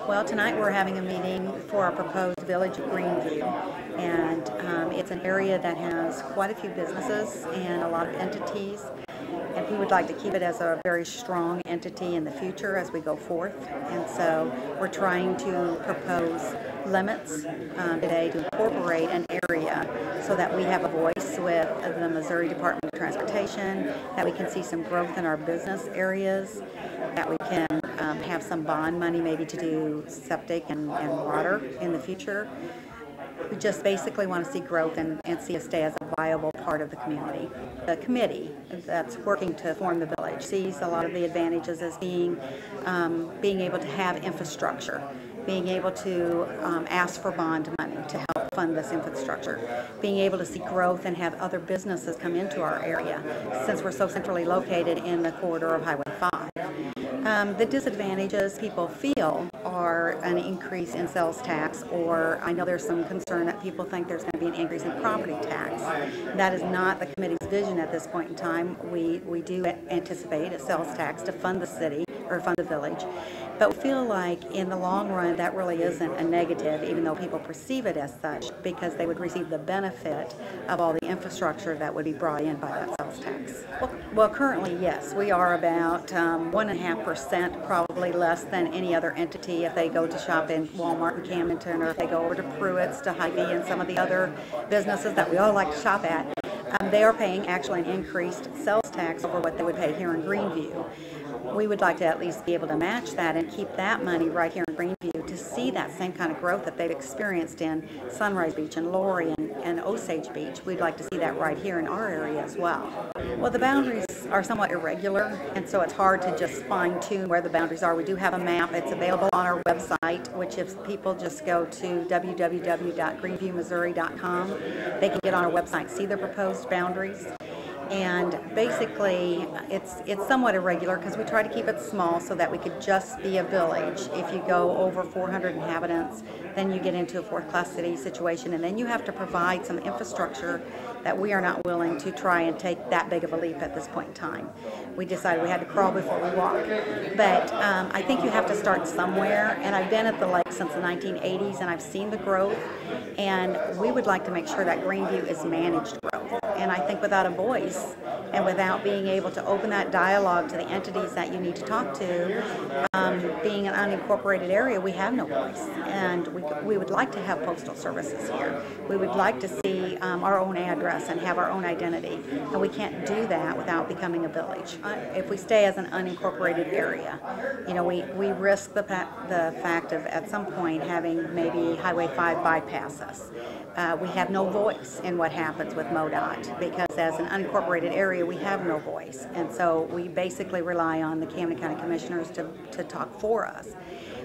Well, tonight we're having a meeting for our proposed village of Greenview, and it's an area that has quite a few businesses and a lot of entities, and we would like to keep it as a very strong entity in the future as we go forth. And so we're trying to propose limits today to incorporate an area so that we have a voice with the Missouri Department of Transportation, that we can see some growth in our business areas, that we can have some bond money maybe to do septic and water in the future. We just basically want to see growth and see us stay as a viable part of the community. The committee that's working to form the village sees a lot of the advantages as being able to have infrastructure, being able to ask for bond money to help fund this infrastructure, being able to see growth and have other businesses come into our area since we're so centrally located in the corridor of Highway 5. The disadvantages people feel are an increase in sales tax, or I know there's some concern that people think there's going to be an increase in property tax. That is not the committee's vision at this point in time. We do anticipate a sales tax to fund the city or fund the village, but we feel like in the long run that really isn't a negative, even though people perceive it as such, because they would receive the benefit of all the infrastructure that would be brought in by that sales tax. Well, currently, yes, we are about 1.5%, probably less than any other entity if they go to shop in Walmart and Camdenton, or if they go over to Pruitt's, to Hy-Vee, and some of the other businesses that we all like to shop at. They are paying actually an increased sales tax over what they would pay here in Greenview. We would like to at least be able to match that and keep that money right here in Greenview to see that same kind of growth that they've experienced in Sunrise Beach and Laurie and Osage Beach. We'd like to see that right here in our area as well. Well, the boundaries are somewhat irregular, and so it's hard to just fine-tune where the boundaries are. We do have a map. It's available on our website, which if people just go to www.greenviewmissouri.com, they can get on our website, see the proposed boundaries. And basically, it's somewhat irregular because we try to keep it small so that we could just be a village. If you go over 400 inhabitants, then you get into a fourth-class city situation, and then you have to provide some infrastructure that we are not willing to try and take that big of a leap at this point in time. We decided we had to crawl before we walk. But I think you have to start somewhere, and I've been at the lake since the 1980s, and I've seen the growth, and we would like to make sure that Greenview is managed growth. And I think without a voice and without being able to open that dialogue to the entities that you need to talk to, being an unincorporated area, we have no voice. And we would like to have postal services here. We would like to see our own address and have our own identity. And we can't do that without becoming a village. If we stay as an unincorporated area, you know, we risk the fact of at some point having maybe Highway 5 bypass us. We have no voice in what happens with MoDOT, because as an unincorporated area, we have no voice. And so we basically rely on the Camden County Commissioners to talk for us.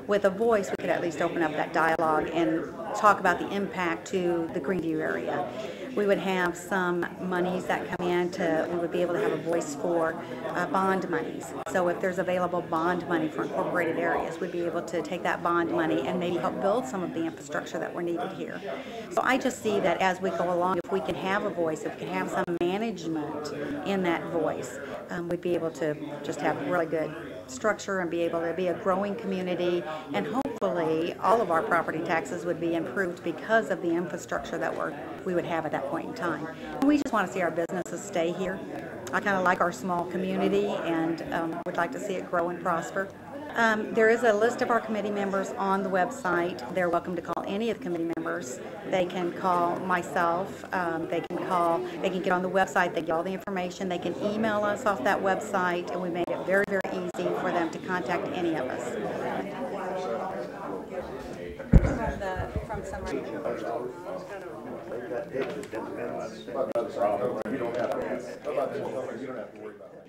With a voice, we could at least open up that dialogue and talk about the impact to the Greenview area. We would have some monies that come in we would be able to have a voice for bond monies. So if there's available bond money for incorporated areas, we'd be able to take that bond money and maybe help build some of the infrastructure that we're needed here. So I just see that as we go along, if we can have a voice, if we can have some management in that voice, we'd be able to just have really good structure and be able to be a growing community, and hopefully all of our property taxes would be improved because of the infrastructure that we would have at that point in time. We just want to see our businesses stay here. I kind of like our small community and would like to see it grow and prosper. There is a list of our committee members on the website. They're welcome to call any of the committee members. They can call myself. They can get on the website. They get all the information. They can email us off that website, and we made it very, very easy for them to contact any of us. From Sunrise. You don't have to worry about it.